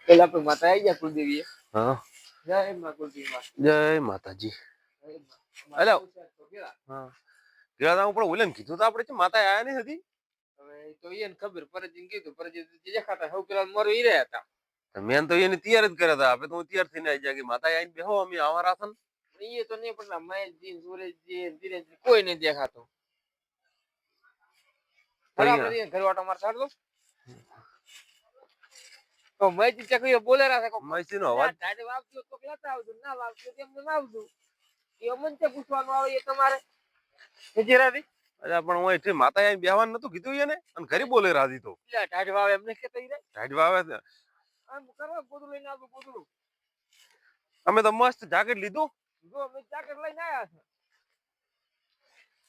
પેલા પણ માતા આવી ગયા કુલદેવી. હા જય મા કુલદેવી. જય માતાજી. અલ્યા હા ગેલા ઉપર ઓલે કીધું તો આપણે છે માતા આયા નહીં હતી. હવે તો એને ખબર પરજીને કીધું પરજી જે ખાતા સૌ પેલા મરો ઈ રહ્યા હતા. મેન તો એને તૈયાર જ કર્યા હતા. આપણે તો તૈયાર થઈને આવી ગયા કે માતા આવીને બેહો અમે આવા રાસન. એ તો નહીં પણ મહેશજી સુરેશજી ધીરેજી કોઈ નહીં દેખાતો. આપણે ઘર વાટો માર છાડ દો. તો મહેશજી ચકરીઓ બોલે રાખે કો મહેશજી નો અવાજ ડાડે વાવજો તો લેતા આવજો ના વાવજો તેમ ન વાવજો. એ અમને તે પૂછવાનું આવે એ તમારે હેજરાદી. અરે પણ હું એથી માતા આવીને બેહવાનું નતું કીધું એને અને ઘરે બોલે રાધી તો. એટલે ડાડે વાવે એમને કેતા ઈ રે. ઢાઢ વાવે આમ કરવા ગોદડું લઈને આવજો ગોદડું. અમે તો મસ્ત જાકેટ લીધું. જો અમે જાકેટ લઈને આયા છે.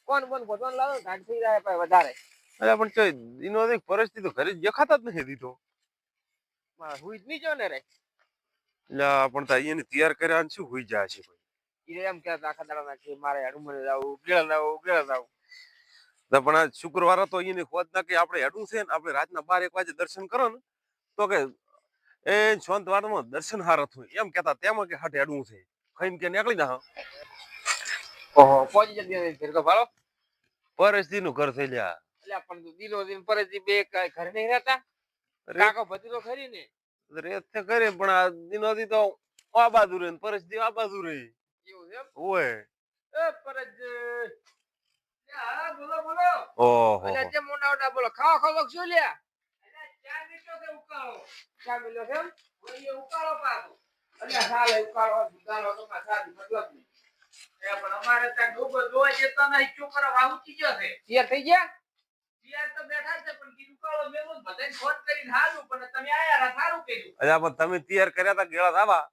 કોણ ભગવાન લાવો ઘાટ થઈ જાય પાય વધારે. અરે પણ તો એનો પરિસ્થિતિ તો ઘરે દેખાતા જ નથી દીધો. હુઈ જ નહીં જો ને રે. એટલે પણ તા એને તૈયાર કર્યા ને શું હુઈ જાય છે કોઈ. ઈ એમ કે આખા દાડા ના મારે હડુમરે જાવું ગેળા જાવું. પણ આ શુક્રવાર તો એને ખોદ ના કે આપણે હેડું છે ને આપણે રાતના 12-1 વાગે દર્શન કરો ને તો કે એ શાંત વારમાં દર્શન હારત હોય એમ કેતા તેમાં કે હટ હેડું છે ખાઈને કે નીકળી ના. ઓહો પહોંચી જતી ઘર કો ભાળો. પરિસ્થિતિ નું ઘર થઈ લ્યા. એટલે પણ દિનો દિન પરજી બે ઘર નહીં રહેતા. કાકો ભતીરો ખરી ને રેત છે કરે પણ આ દિનોથી તો આ બાજુ રે પરિસ્થિતિ આ બાજુ રે. એવું છે ઓય એ પરજ હા બોલો બોલો. ઓહો અરે જે મોટાવટા બોલો ખાવા ખાવા શું લ્યા. અરે ચા મીઠો કે ઉકાળો. ચા મીઠો છે એમ ઓય ઉકાળો પાછો. અરે હાલે ઉકાળો સુધારો તો સાદી મતલબ નહીં. એ પણ અમારે ત્યાં ડોબો જોવા જતા નહીં છોકરા વાઉચી ગયો છે. તૈયાર થઈ ગયા. તૈયાર તો બેઠા છે પણ કીધું ઉકાળો મેલો બધાને ફોન કરીને હાલું પણ તમે આયા રા સારું કર્યું. અલ્યા પણ તમે તૈયાર કર્યા હતા ગેળા દાવા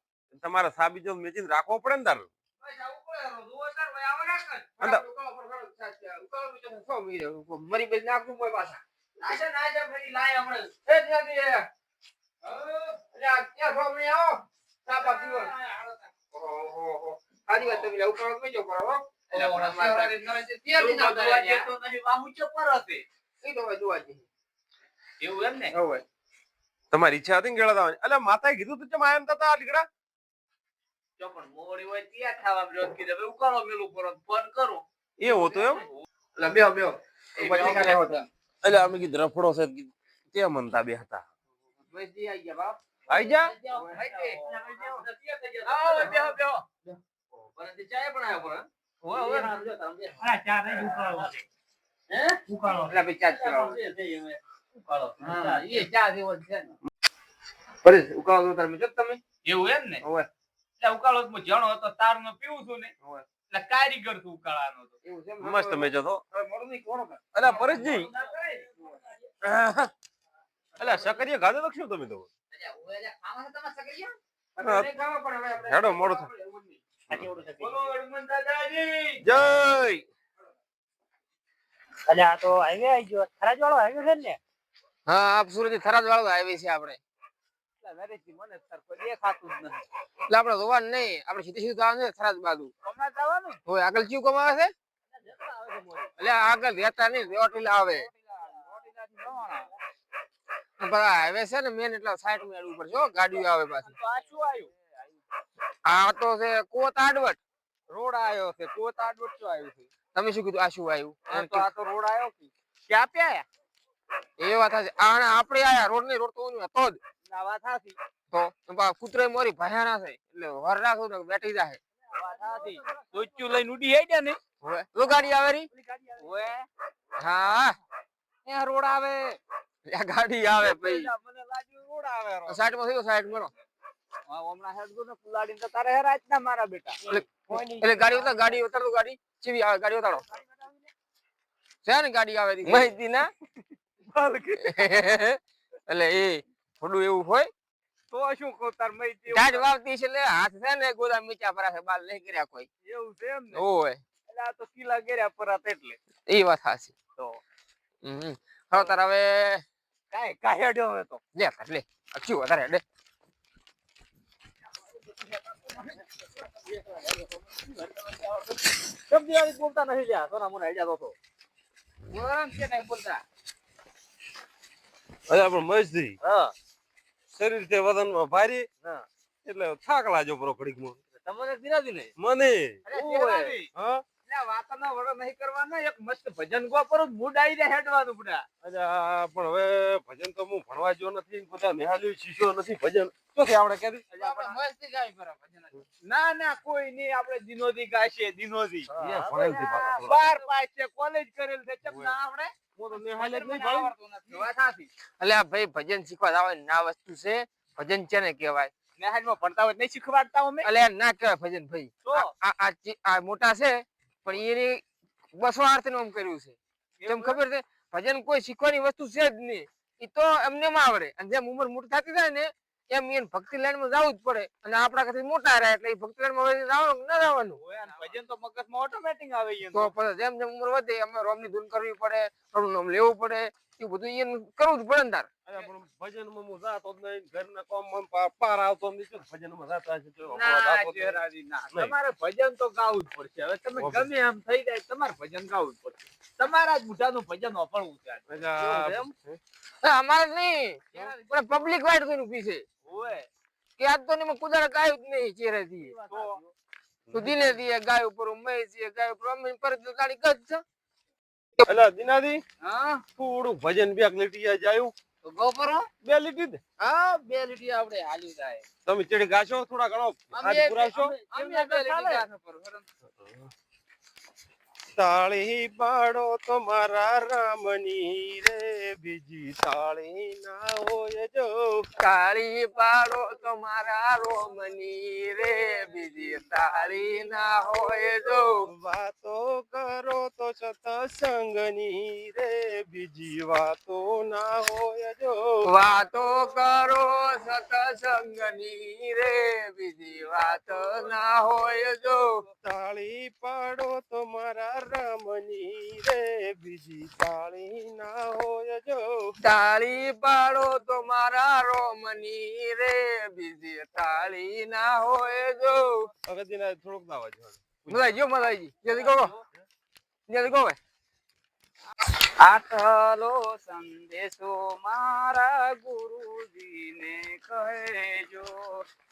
તમારે સાબી જો મેચીને રાખવો પડે ને તાર. બસ આવું કોઈ રોવો તાર ભાઈ આવા રાખે. ઉકાળો પર ખરો સાચા ઉકાળો મીઠો સો મીરે મરી બેસ નાખું મોય પાછા. નાજા ફરી લાય હમણે એ જલ્દી અરે આ ક્યાં સો મી આવો સાપા પીવો. ઓહો આજી વાત તમે ઉકાળો મેજો કરો હો. એટલે ઓલા મારા નરે તૈયાર ની ના તો નહીં વાહુ ચપર હશે. ઈ તો જોવાજી એવું એમ ને હવે તમારી ઈચ્છા હતી ને ગેળા દાવાની. અલ્યા માતાએ કીધું તું ચમ આયા નતા આ લીગડા. જો પણ મોડી હોય ત્યાં ખાવા બ્લોક કીધું હવે ઉકાળો મેલું કરો ફોન કરો. એ હોતો એમ. એટલે બેહો પછી કાલે હોતા. અલ્યા અમે કીધું રફડો છે તે મનતા બે હતા. બસ જી આઈ ગયા બાપ. આઈ જા આવો બેહો. પરથી ચાય બનાવ્યો પર. ઓય આ ચા નહીં ઉકાળો છે. હે ઉકાળો. એટલે બે ચા પીવો. ઉકાળો. હા એ ચા જેવો છે ને. પરસ ઉકાળો તાર મેજો તમે. એવું એમ ને. ઓય. એટલે ઉકાળો તો જાણો હતો તારનો પીવું છું ને. ઓય. એટલે કારીગર તું ઉકાળાનો તો. એવું છે મસ્ત મેજો તો. હવે મોડું નહીં કોણ કર. અલ્યા પરેશજી અલ્યા સકરિયા ગાધો તો શું તમે તો. અલ્યા ખાવા તમાર સકરિયા. અરે ખાવા પણ હવે આપણે હેડો મોડું થાય. બોલો હનુમાન દાદાજી જય. અલ્યા આ તો હાઈવે આવી ગયો. થરાજ વાળો હાઈવે છે ને. હા આપ સુરત થરાજ વાળો આવી છે આપણે. નરેશજી મને સર કોઈ દેખાતું જ નથી. એટલે આપણે જોવાનું નહીં આપણે સીધી જવાનું છે થરાજ બાજુ. હમણાં જવાનું હોય આગળ ચીવ કમ આવે છે. એટલે આગળ રહેતા નહીં રેવટીલા આવે. હાઈવે છે ને મેન એટલે સાઈડ મેળ ઉપર જો ગાડીઓ આવે પાછી. તો આ શું આવ્યું? આ તો છે કોત આડવટ રોડ આવ્યો છે. કોત આડવટ શું આવ્યું છે? તમે શું કીધું આ શું આવ્યું? આ તો રોડ આવ્યો કે ક્યાં પ્યા? એ વાત છે આપણે આયા રોડ નહીં રોડ તો હતો જ. વાત સાચી. તો કૂતરે મોરી ભયાના છે એટલે વર રાખું ને બેઠી જાય. વાત સાચી. દોચ્યું લઈને ઉડી આવી ગયા ને. હોય તો ગાડી આવે રી. ઓએ હા એ રોડ આવે. આ ગાડી આવે ભાઈ. મને લાગ્યું રોડ આવે. સાઈડ માં થયો સાઈડ માં. હા હમણાં હેડ ગયો ને કુલાડીને તો તારે હેરાજ ના મારા બેટા. એટલે ગાડી ઉતાર દો ગાડી ચીવી આવે ગાડી ઉતારો છે ને ગાડી આવે માહિતી ના. એટલે એ થોડું એવું હોય તો શું કહું તાર મઈ ગાડી વાવતી છે એટલે હાથ છે ને ગોદામ નીચા પર છે બાલ નહીં કર્યા કોઈ. એવું છે એમ ને. ઓય એટલે આ તો કિલા ગેર્યા પરાત એટલે એ વાત સાચી. તો હવે તાર હવે કાંઈ હેડ્યો હવે તો લે લે શું વધારે લે. સબ્જી વાળી બોલતા નથી લ્યા સોના મને હેડ્યા તો બોલમ છે નહીં બોલતા. અલ્યા પણ મસ્તી હા શરીર છે વજનમાં ભારી હા. એટલે થાક લાગ્યો પરો ઘડીકમાં તમને દિનાજી ને મને અરે ચેરાજી, હા એટલે વાતનો વડો નહીં કરવાનો, એક મસ્ત ભજન ગો પર મૂડ આવી જાય હેડવાનું બુડા. અચ્છા પણ હવે ભજન તો હું ભણવા ગયો નથી બધા નિહાલ્યું શીખ્યો નથી ભજન શું છે આપણે ક્યાંથી મસ્તી ગાય પર ભજન. ના ના કોઈ નહીં, આપણે દિનોદી ગાશે દિનોદી. એ ભણેલથી પાછા થોડા. બાર પાસ છે, કોલેજ કરેલ છે, કેમ ના આવડે? હું તો નિહાલ્ય જ નહીં મને ભણું. આવડતું નથી. વાત સાચી. અલ્યા ભાઈ ભજન શીખવા જાવ ના વસ્તુ છે. ભજન છે ને કહેવાય. નેહાજમાં ભણતા હોય નહીં શીખવાડતા અમે. અલ્યા ના કહેવાય ભજન ભાઈ. તો આ મોટા છે પણ એની બસવાર્થ નું કર્યું છે. કેમ ખબર છે ભજન કોઈ શીખવાની વસ્તુ છે જ નહીં. એ તો એમને માં આવડે અને જેમ ઉંમર મોટી થતી જાય ને એમ એને ભક્તિ લાઈન માં જવું જ પડે અને આપણા કરતા મોટા રહ્યા એટલે એ ભક્તિ લાઈન માં જવાનું ના જવાનું. ઓય આ ભજન તો મગજમાં ઓટોમેટિક આવે ઈ તો પછી જેમ જેમ ઉંમર વધે એમ રોમની ધૂન કરવી પડે, રોમનું નામ લેવું પડે, એ બધું એને કરવું જ પડે ને તાર. અરે પણ ભજનમાં હું જાતો જ નહીં ઘરના કામમાં પાર આવતો નથી શું ભજનમાં જાતા છે તો ના જાતો જ નહીં. ચેરાજી ના, નહીં. તમારે ભજન તો ગાવું જ પડશે. હવે તમે ઓકે. ગમે એમ થઈ જાય તમારે ભજન ગાવું જ પડશે. તમારા જ બુઢાનું ભજન ઓફળવું છે આજ. અચ્છા, એવું છે અમારે નહીં પણ પબ્લિક વાઇટ કોઈનું પીછે ઓય કે આજ તો ને કુદારા ગાયું જ નહીં ચહેરેથી. તો દિને દીએ ગાય ઉપર મેં દીએ ગાય ઉપર અમે પર ગાડી ગજ છે. અલા દિનાદી હા થોડું ભજન બેક લીટી જાયું તો ગો પરો. બે લીટી દે. હા બે લીટી આપણે હાલી જાય. તમે ચેડી ગાશો થોડા ઘણો હાથ પુરાવશો અમે બે લીટી ગાશે પર. તાળી પાડો તમારા રામની રે બીજી તાળી ના હોય જો તાળી પાડો તમારા રોમની રે બીજી તાળી ના હોય જો. વાતો કરો તો સત્સંગની રે બીજી વાતો ના હોય જો વાતો કરો સત્સંગની રે બીજી વાત ના હોય જો. તાળી પાડો તો મારા રામની રે બીજી તાળી ના હોય જો તાળી પાડો તો મારા રોમની રે બીજી તાળી ના હોય જો. હવે દિના થોડુંક ના વાજો મલાઈ મલાઈ જલ્દી કહો જલ્દી કહો. આટલો સંદેશો મારા ગુરુજીને કહેજો.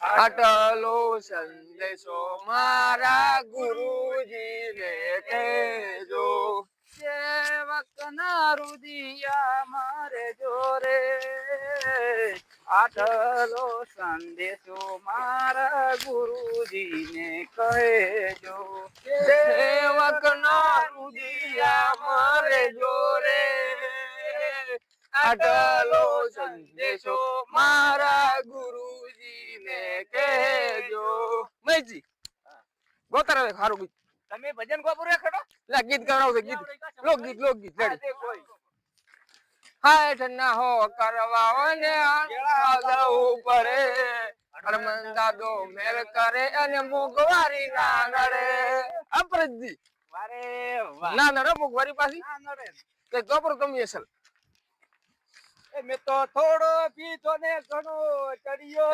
આટલો સંદેશો મારા ગુરુજીને કહેજો. સેવકના રુદિયા મારે જોરે. આટલો સંદેશો મારા ગુરુજીને કહેજો. સેવકના રુદિયા મારે જોરે. આટલો સંદેશો મારા ગુરુજીને કહેજો. મેજી ગોતર હવે ખારું ગીત. તમે ભજન ગોપુરે ખડો લા ગીત ગવડાવજો ગીત. લોકગીત લોકગીત રેડી. હાય ના હો કરવા ને જવું પડે. હરમન દાદો મેલ કરે અને મોગવારી ના નડે. અપરજી વારે વાહ. ના નડે મોગવારી પાછી ના નડે. તે ગોપર તમે અસલ. એ મેં તો થોડો પીધો ને ઘણો ચડિયો.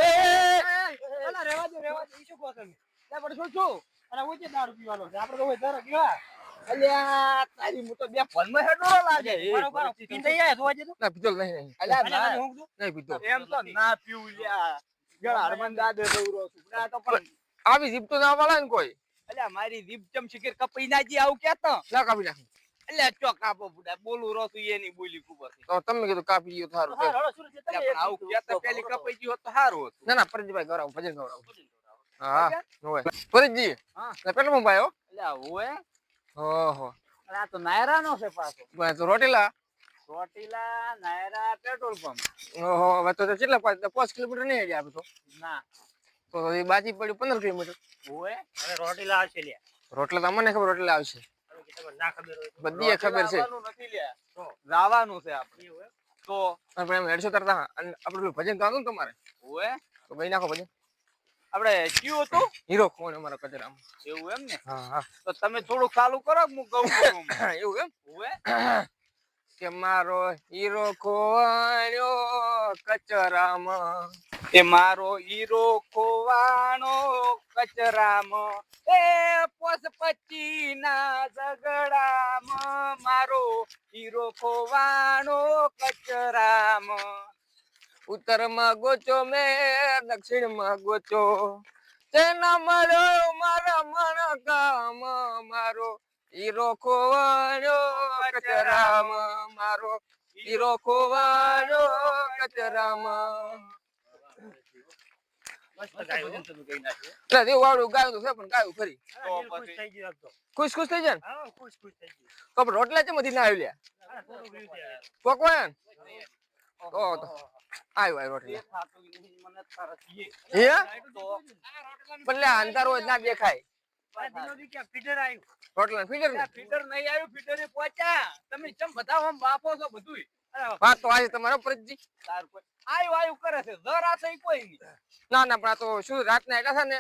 અલા રેવા દે ઈ શું કહો તમે? લે પણ શું છું? અલા ઓછે દારૂ પીવાનો છે. આપણે તો હોય દર ગયો. અલ્યા તારી મુ તો બે ફોનમાં હેડો લાગે. બરોબર પીંદે જાય તો વાજે તો. ના પીતોલ નહીં અલ્યા નહીં ના હું કીધું? નહીં પીતો. એમ તો ના પીવું લ્યા. ગળા હરમન દાદે દઉરો છું. ના તો પણ આવી જીપ તો ના વાળા ને કોઈ. અલ્યા મારી દીપ ચમ શિખર કપઈ નાજી આવું કેતો. ના કાપી નાખ. અલ્યા ચોક આપો બુડા બોલું રોતું એની બોલી કુબર. તો તમે કીધું કાપી લ્યો થારું. આવું કેતો પેલી કપઈ ગયો તો સારું હતું. ના ના પરજીભાઈ ગવડાવો ભજન ગવડાવો. હા હોય પરજી. હા. પેલો મોબાઈલ હો. અલ્યા ઓએ ઓહો આ તો નાયરા નો છે પાછો. ભાઈ તો રોટેલા. Chotila Nayara petrol pump. ઓહો હવે તો કેટલા 5 કિલોમીટર નહીં હેડ્યા આપણે તો. ના તો એ બાજી પડ્યું 15 કિલોમીટર. ઓએ અરે રોટીલા આવશે લ્યા. રોટલા તો મને ખબર રોટલા આવશે. ના ખબર હોય બધી ખબર છે. નથી લ્યા. જવાનું છે આપણે. તો પણ એમ હેડશો તરતા અને આપણે પેલું ભજન તો આવતું ને તમારે. ઓએ તો ગઈ નાખો ભજન. આપણે કયું હતું હીરો કોણ અમારા કચરામાં. એવું એમ ને? હા હા તો તમે થોડું ચાલુ કરો હું કહું છું. એવું એમ ઓએ કે મારો હીરો ખોવાયો કચરામાં. એ મારો હીરો ખોવાણો કચરામાં. એ પશપચી ના ઝઘડામાં મારો હીરો ખોવાણો કચરામાં. ઉત્તરમાં ગોચો મેં દક્ષિણમાં ગોચો તેના મળ્યો મારા મણકામાં મારો હીરો ખોવાયો કચરામાં મારો હીરો ખોવાયો કચરામાં. એટલે દેવ વાળું ગાયું તો છે પણ ગાયું ખરી. ખુશ ખુશ થઈ જાય ને તો આપણે રોટલા ચેમાંથી ના આવી લ્યા પોકવાય ને તો આવ્યો રોટલા હે પણ લે અંધારો જ ના દેખાય રોટલા ફીડર વાત તો આજે તમારો પરજી ના ના પણ આ તો શું રાતના એડા છે ને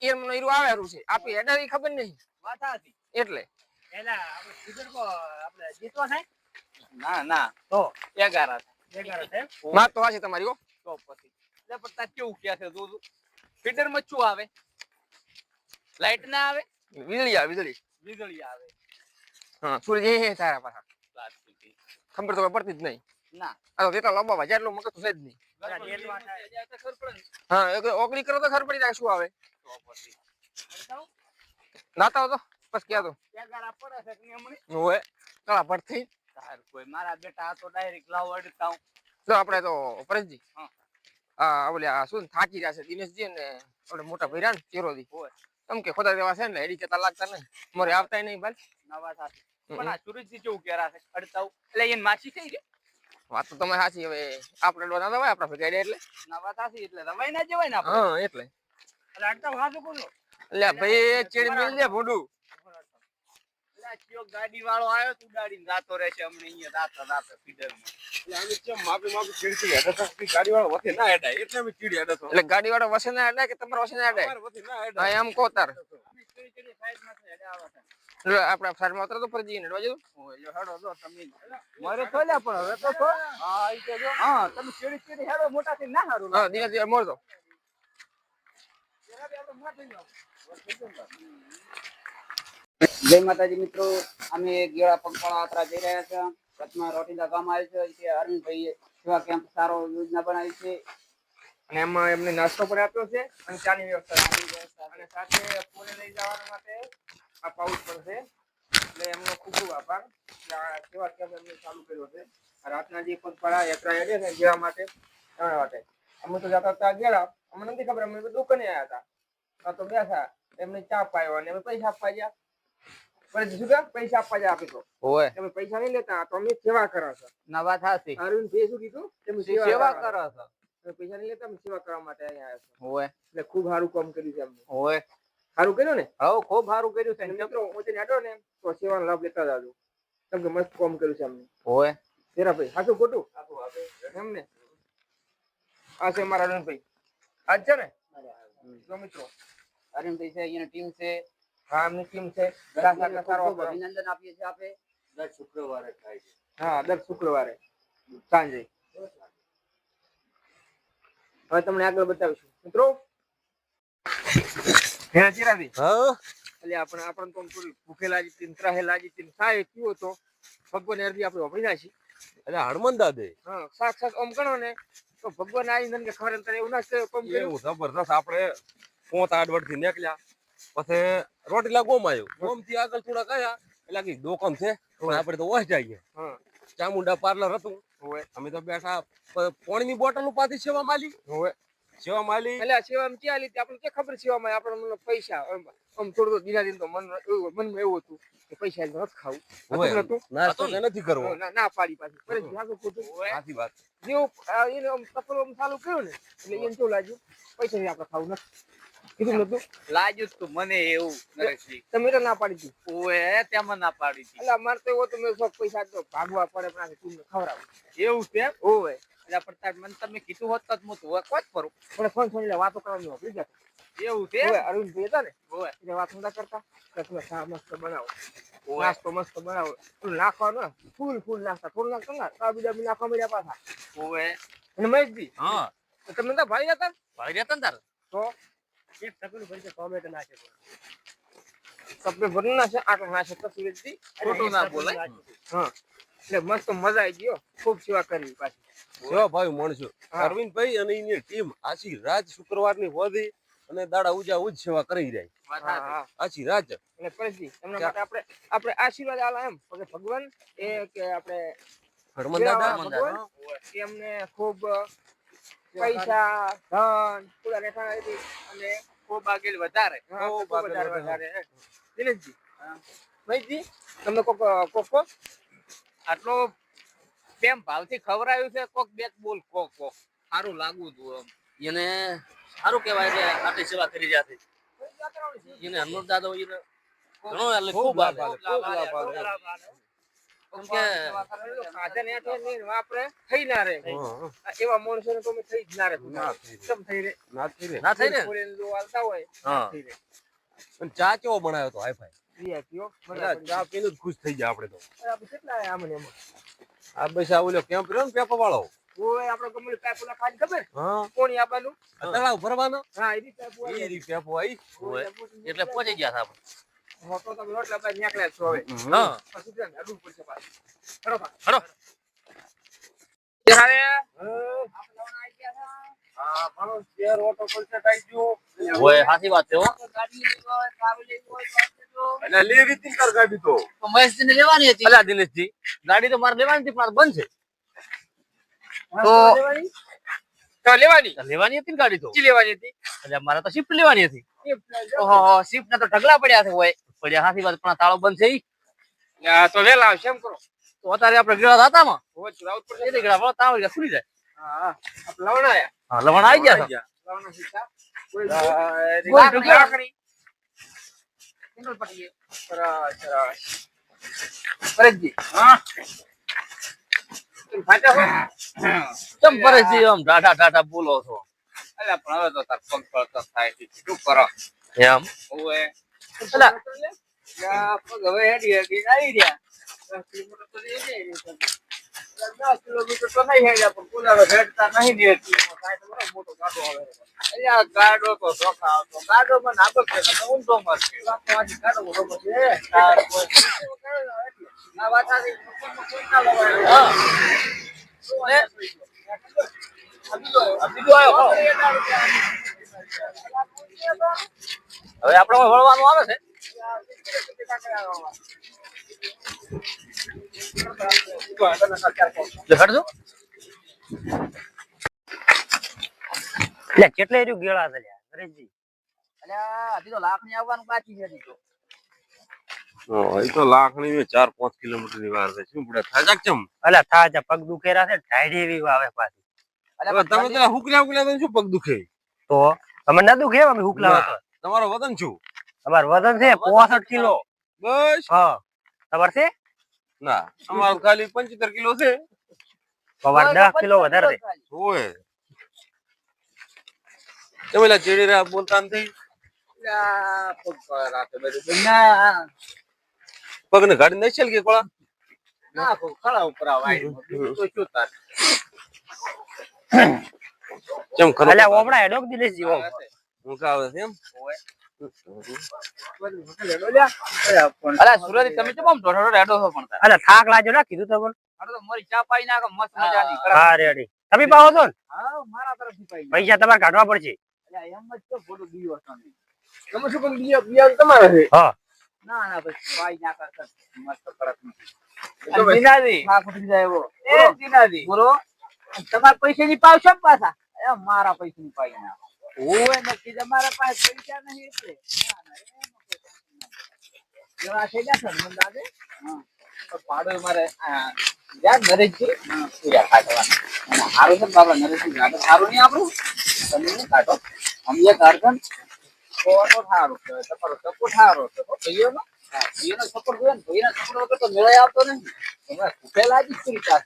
એ મને હીરો આવેલું છે આપી એડા ની ખબર નહીં એટલે વાત તો આજે તમારી હો ફીડર માં શું આવે લાઈટ ના આવે વીજળી આવે વીજળી વીજળી આવે હા સૂરજ હે તારા પાછા ખબર તો પડતી જ નહીં ના આ તો તેટલા લંબા જેટલો મગજ તો છે જ નહીં હા એક ઓગળી કરો તો ખબર પડી જાય શું આવે નાતા તો બસ ક્યાં તો હોય કળા પડતી કોઈ મારા બેટા આ તો ડાયરેક્ટ લાવ અડતા હું જો આપણે તો પરેશજી હા ઓલે આ શું થાકી રહ્યા છે દિનેશજી ને ઓલે મોટા ભૈરા ને ચેરોજી તમ કે ખોદા દેવા છે ને એડી કેતા લાગતા નહીં મારે આવતા નહીં ભાઈ નવા સાથે પણ આ સુરજજી કેવું કેરા છે અડતા એટલે એને માછી થઈ ગઈ વાત તો તમે સાચી હવે આપણે ડોના દવાય આપણા ભેગાડે એટલે નવા થાસી એટલે દવાઈ ના જવાય ને આપણે હા એટલે અડતા હાજુ બોલો એટલે ભાઈ ચેડી મિલ દે ભોડું ગાડી વાળો આવ્યો તું ગાડી જાતો રહેશે હમણે અહીંયા દાતા ફીડર એટલે ગાડી વાળો વસે ના અડાય કે તમારે વસે ના અડાય હા એમ કહો તાર આપડા સાઈડમાં ઉતરો તો ફરજી ને ડોજો હેડો જો તમે મારે થોલ્યા પણ હવે તો છો હા ઈ કે જો હા તમે ચીડી ચીડી હેડો મોટા થી ના હારું હા દિનેશ યાર મોર દો જય માતાજી મિત્રો અમે ગેળા પગપાળા યાત્રા જઈ રહ્યા છે કચ્છમાં રોટીલા ગામ આવ્યું છે અરવિંદભાઈએ સેવા કેમ્પ સારો યોજના બનાવી છે અને એમાં એમને નાસ્તો પણ આપ્યો છે અને ચાની વ્યવસ્થા અને સાથે પૂરે લઈ જવા માટે આ પાઉચ પણ છે એટલે એમનો ખૂબ ખૂબ આભાર આ સેવા કેમ્પ એમને ચાલુ કર્યો છે રાતના જે પગપાળા યાત્રા હેડે છે જેવા માટે એના માટે અમે તો જતા હતા ગેળા અમને નથી ખબર અમે દુકાને આવ્યા હતા તો બેઠા એમને ચા પાયો અને અમે પૈસા આપવા ગયા પૈસા આપવા જાય આપી તો ઓય તમે પૈસા નહીં લેતા તો અમે સેવા કરો છો નવા થાસી અરવિંદ ભાઈ શું કીધું તમે સેવા કરો છો તમે પૈસા નહીં લેતા અમે સેવા કરવા માટે અહીંયા આવ્યા છો ઓય એટલે ખૂબ સારું કામ કર્યું છે અમને ઓય સારું કર્યું ને હવ ખૂબ સારું કર્યું છે મિત્રો હું તેને આડો ને તો સેવાનો લાભ લેતા જાજો કેમ કે મસ્ત કામ કર્યું છે અમને ઓય તેરા ભાઈ સાચું ખોટું એમ ને આ છે મારા અરવિંદભાઈ આજ છે ને જો મિત્રો અરવિંદભાઈ છે અહીંયાની ટીમ છે હા એમની ટીમ છે સારો અભિનંદન આપીએ છીએ આપે દર શુક્રવારે થાય છે હા દર શુક્રવારે સાંજે હવે તમને આગળ બતાવીશું મિત્રો હે ચિરાજી હા એટલે આપણે તો થોડી ભૂખેલા જીતી ત્રાહેલા જીતી સાય કયો તો ભગવાન અરજી આપણે વાપરી નાખી એટલે હનુમાન દાદે હા સાક્ષાત ઓમ ગણો ને તો ભગવાન આવીને કે ખરે તને એવું ના કર્યું કોમ કર્યું એવું જબરદસ્ત આપણે 5-8 વર્ષથી નીકળ્યા પછી રોટીલા ગોમ આવ્યો ગોમ થી આગળ થોડા ગયા એટલે કે દુકાન છે પણ આપણે તો ઓછ જઈએ હા ચામુંડા પાર્લર હતું હોય અમે તો બેઠા પાણીની બોટલ ઉપાધી સેવા માલી હોય સેવા માલી એટલે સેવામાં ક્યાં લીધી આપણે કે ખબર સેવામાં આપણે પૈસા આમ થોડું દિના દિન તો મનમાં એવું હતું કે પૈસા નથી ખાવું હતું નાસ્તો નથી કરવો ના પાડી પાછી સાચી વાત જેવું એને તપલું ચાલુ કર્યું ને એટલે એને કેવું લાગ્યું પૈસા આપણે ખાવું નથી કીધું નતું લાગ્યું તું મને એવું નરેશજી તમે તો ના પાડી હતી ઓય તેમાં ના પાડી હતી એટલે અમારે તો એવો તો મેં શોખ પૈસા તો ભાગવા પડે પણ તું ખવડાવું એવું છે ઓય એટલે પણ મને તમે કીધું હોત તો હું તો કોચ કરું પણ ફોન ફોન એટલે વાતો કરવાની હોતી જ એવું છે ઓય અરવિંદ ભાઈ હતા ને ઓય એટલે વાત નતા કરતા કે તમે ચા મસ્ત બનાવો નાસ્તો મસ્ત બનાવો નાખવાનો ફૂલ નાખતા થોડું નાખતા ના તા બીજા બી નાખવા મળ્યા પાછા ઓય અને મહેશજી હા તમે તો ભાઈ હતા ભાઈ રહેતા ને તાર તો એક ટકલું ભરી ટોમેટો નાખે સપને ભરી નાખે આટલો નાખે તો સુરેશજી ખોટું ના બોલાય હા એટલે મસ્ત મજા આવી ગયો ખૂબ સેવા કરી પાછી સેવાભાવી માણસો હા. અરવિંદભાઈ અને એની ટીમ આછી રાત શુક્રવારની હોદી અને દાડા ઉજા ઉજ સેવા કરી જાય હા હા આછી રાત એટલે પરેશજી એમના માટે આપણે આશીર્વાદ આલા એમ કે ભગવાન એ કે આપણે હનુમાન દાદા ભગવાન કે એમને ખૂબ પૈસા ધન પૂરા રેઠાણા હતી અને ખૂબ આગળ વધારે હા, ખૂબ ખૂબ આગળ વધારે દિનેશજી ભાઈજી તમને કોક આટલો પ્રેમ ભાવથી ખવરાયું છે કોક બે બોલ કોક કોક સારું લાગવું તું એને સારું કહેવાય કે આટલી સેવા કરી રહ્યા છે એને હનુમાન દાદા એને ઘણો એટલે ખૂબ લાભ આલે. આલે, ખૂબ લાભ આલે. કેમ કે સાધન હેઠળ ને આપણે થઈ ના રહે હા, એવા માણસોને તો અમે થઈ જ ના રહે ના થઈ રહે. કેમ થઈ રહે ના થઈ રે ના થઈ ને ફોરેન જો હાલતા હોય હા. થઈ રહે અને ચા કેવો બનાવ્યો તો હાઈફાઈ રિયાતીઓ ચા પીને જ ખુશ થઈ જાય આપણે તો આપણે કેટલા આમ ને એમાં આ બસ આ ઓલો કેમ્પ રહ્યો ને પેપર વાળો ઓય આપણે ગમે પેપુલા ખાઈ ખબર હા કોણી આપવાનું આ તળાવ ભરવાનો હા એ રીતે પેપુ એ રી પેપો આઈ એટલે પહોંચી ગયા હતા હોતો તમે રોટલા બાદ નીકળ્યા છો હવે હા પછી ત્યાં અડવું પડશે પાછું બરોબર હલો ત્યારે હા મારો શેર ઓટો પલ્સેટ આવી ગયો ઓય સાચી વાત છે હો એટલે લેવી તી કર ગાડી તો મહેશજી ને લેવાની હતી અલા દિનેશજી ગાડી તો મારે લેવાની હતી પણ આ બંધ છે તો લેવાની લેવાની હતી ને ગાડી તો ચી લેવાની હતી એટલે મારે તો શિફ્ટ લેવાની હતી ઓહો શિફ્ટ ના તો ઢગલા પડ્યા છે હોય પડ્યા સાચી વાત પણ આ તાળો બંધ છે ઈ. તો વેલા આવશે એમ કરો તો અત્યારે આપણે ગેળા હતા માં હોજ રાઉત પર એટલે ગેળા વાળા તાળો ખુલી જાય હા આપણે લવણાયા હા લવણ આવી ગયા છે લવણા સીતા કોઈ લાકડી કિંડલ પટીએ સરસ સરસ પરેશજી હા ફાટા હો ચમ પરેશજી આમ ટાટા ટાટા બોલો છો અલ્યા પણ હવે તો તાર પગ પડતો થાય છે શું કરો એમ ઓએ અલા યા પગ હવે હેડી હેડી આવી રહ્યા 10 કિલોમીટર તો જઈ જાય 10 કિલોમીટર તો નહીં હેડ્યા પણ પુલાવે હેડતા નહીં દેતી કાંઈ તો બરો મોટો ગાડો આવે અલ્યા ગાડો તો ધોકા આવતો ગાડો માં નાબક છે તો ઊંધો મારશે વાજી ગાડો બરોબર છે તાર કોઈ આ વાત આની કોઈ ના લવાય હા અબીજો આયો હવે આપણે વળવાનું આવે છે દેખાડજો લે કેટલે રહ્યું ગેળા છે લ્યા નરેશજી અલ્યા હજી તો લાખ ની આવવાનું બાકી છે હજી તો એ તો લાખણી 4-5 કિલોમીટર ની વાર છે શું પડે થાજાક ચમ અલ્યા થા જા પગ દુખેરા છે ઢાઈડી એવી આવે પાછી હવે તમે તો હુકલા હુકલા તો શું પગ દુખે તો તમે ના દુખે અમે હુકલા હતો તમારો વજન શું અમાર વજન છે 65 કિલો બસ હા ખબર છે ના અમારું ખાલી 75 કિલો છે અમાર 10 કિલો વધારે છે ઓય તમે ચેડી રહ્યા બોલતા નથી પગ ને ગાડી નહીં ચાલ કે કોળા ચમ ખરો અલ્યા ઓબડા હેડોક દિલેશજી ઓમ હું કાવે છે એમ અલ્યા સુરત તમે કેમ આમ ઢોઢો રેડો છો પણ અલ્યા થાક લાગ્યો ના કીધું તમને મારી ચા પાઈ નાખો મસ્ત મજાની હા રેડી તમે પાવો છો ને હા મારા તરફથી પાઈ પૈસા તમારે કાઢવા પડશે અલ્યા એમ જ તો બોલો બીયો હતો ને તમે શું પણ બીયો તમારે છે હા ના ના બસ પાઈ નાખા સર મસ્ત કડક જીનાજી હા ફૂટી જાય એવો એ જીનાજી બોલો તમારા પૈસા ની પાવશો ને પાછા એ મારા પૈસા ની પાઈ નાખો ઓય નક્કી તમારા પાસે પૈસા નહીં એટલે ના ના જરા થઈ જશે મને લાગે હા તો પાડો મારે યાર નરેશજી પૂરા કાઢવાના અને હારું છે બાબા નરેશજી ગાડો સારું નહીં આપણું તમે નહીં કાઢો અમે એક અર્જન તો સારું કહેવાય તમારો સપોર્ટ સારો છે ભાઈઓનો હા ભાઈઓનો સપોર્ટ જોઈએ ને ભાઈનો સપોર્ટ વગર તો મેળાય આવતો નહીં તમે ભૂખેલા જ કરી ચાલ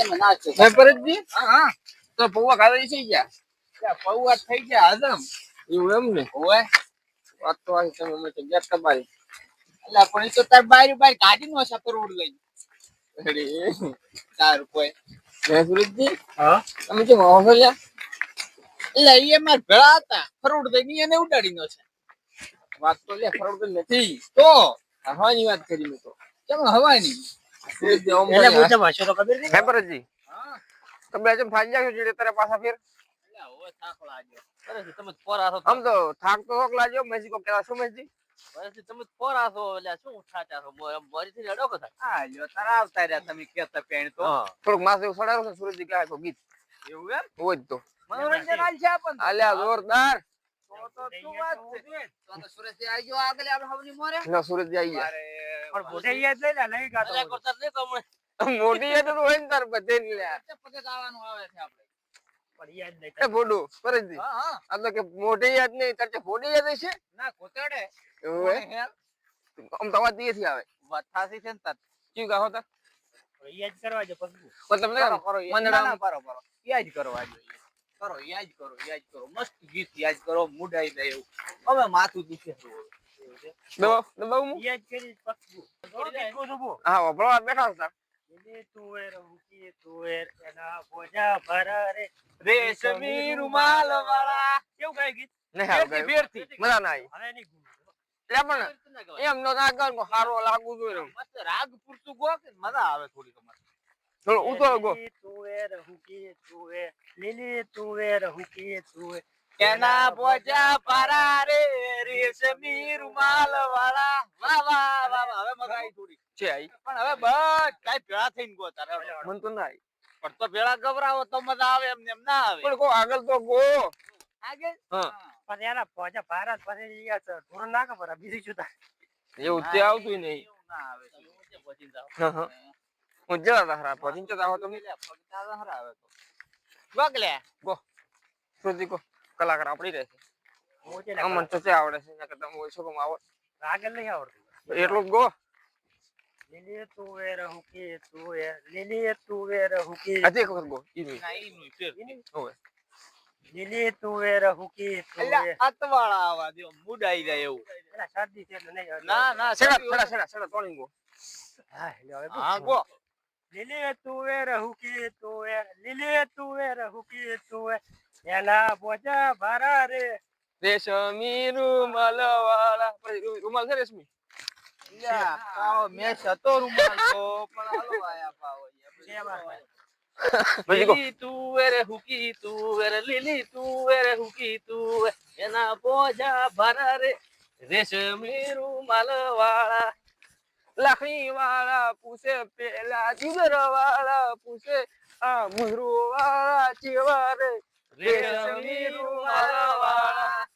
એમ ના છે પરેશજી હા હા તો પૌવા ખાવા છે ગયા પૌવા થઈ ગયા હજમ એવું એમ ને હોય વાત તો આવી તમે મેં તો ગયા તમારી એટલે પણ એ તો તાર બારી બાર ગાડી નો છે કરોડ લઈ અરે તાર કોઈ સુરજજી હા તમે કેમ હોશો લ્યા એટલે એ માર ભેળા હતા ફરોડ દઈ એને ઉડાડી નો છે વાત તો લે ફરોડ નથી તો હવાની વાત કરી મેં તો કેમ હવાની એટલે પૂછે ભાષો તો ખબર નહીં ખબરજી હા તમે જેમ થાકી જાય છે તારે પાછા ફેર હવે થાક લાગ્યો અરે તમે પોરા છો આમ તો થાક તો હોક લાગ્યો મેસી કો કેવા સમજજી પછી તમે પોરા છો એટલે શું થાચા છો મોરી થી રડો કથા હા લ્યો તારા આવતા રહ્યા તમે કેતા પેણ તો થોડુંક માસ એવું સડાયો છે સુરજી ગાય તો ગીત એવું એમ હોય જ તો મનોરંજન આલ છે આપણ આલ્યા જોરદાર તો શું વાત છે તો સુરેશ આવી ગયો આગળ આપણે હવની મોરે ના સુરજી આવી ગયા પણ મોઢે યાદ લઈ લે લઈ ગાતો કરતા નહીં કમણે મોટી એ તો હોય ને તાર બધે ને લ્યા પછી આવવાનું આવે છે આપણે પણ યાદ નહીં એ ફોડો પરજી હા હા આ તો કે મોટી યાદ નહીં તારે ફોડી યાદ છે ના કોતડે એવું હે આમ તો વાત થી આવે વાત થાસી છે ને તાર ક્યું ગાહો તા યાદ કરવા જો પછી મતલબ ને મંદડા બરોબર યાદ કરવા જો યાદ કરો મસ્ત ગીત યાદ કરો મૂડ આવી જાય એવું હવે માથું દુખે દબાવ મુ યાદ કરી પકવું હા વળવા બેઠા હતા લે તુવેર હુકી તુવેર એના બોજા ભરા રે રેશમી રૂમાલ વાળા કેવું ગાય ગીત નહીં આવે ફેરથી મજા ના આવી હવે નહીં લે પણ એમ નો ના કર હારો લાગુ જોઈએ મસ્ત રાગ પૂરતું ગો કે મજા આવે થોડી તમારે થોડો ઉતરો ગો તુવેર હુકી તુવેર લીલી તુવેર હુકી તુવેર એના બોજા ભરા રે રેશમી રૂમાલ વાળા વાહ વાહ વાહ હવે મજા આવી થોડી છે આઈ પણ હવે બસ કાઈ ભેળા થઈને ગો તારે મન તો ના આવી પણ તો ભેળા ગભરાવો તો મજા આવે એમને એમ ના આવે પણ કો આગળ તો ગો આગળ હા પણ એના પોજા ભારત પછી યાર ધોર ના ખબર બીજી જુદા એવું તે આવતું નહીં ના આવે પછી જાવ હા હા હું જરા રહરા પદિન તો આવો તમે પગતા હરા આવે તો બગલે ગો સુરજી કો કલાકાર આપડી રહે મોજે છે અમન તો તે આવડે છે નકર તમે હોય છો કમ આવડ આગળ નહીં આવડતું એટલું જ ગો લીલી તુવેર હુકી તુવેર લીલી તુવેર હુકી આજે વખત ગો ઈ નહીં ના ઈ નું ફેર હોવે લીલી તુવેર હુકી તુવેર અતવાળા આવા દે મૂડ આવી જાય એવું એલા શરદી છે એટલે નહીં ના ના સેડા તોણી ગો હા લે હા ગો લીલી તુવેર હુકી તુવેર લીલી તુવેર હુકી તુવેર એલા બોજા ભરા રે રેશમી રૂમાલ વાળા રૂમાલ છે રેશમી યા પાવ મે સતો રૂમાલ તો પણ હાલો આયા પાવ લીલી તુવેર હુકી તુવેર લીલી તુવેર હુકી તુવેર એના બોજા ભરા રે રેશમી રૂમાલ વાળા લાખણી વાળા પૂછે પેલા જીગર વાળા પૂછે આ મુહરુ વાળા ચેવા રે રેશમી રૂમાલ વાળા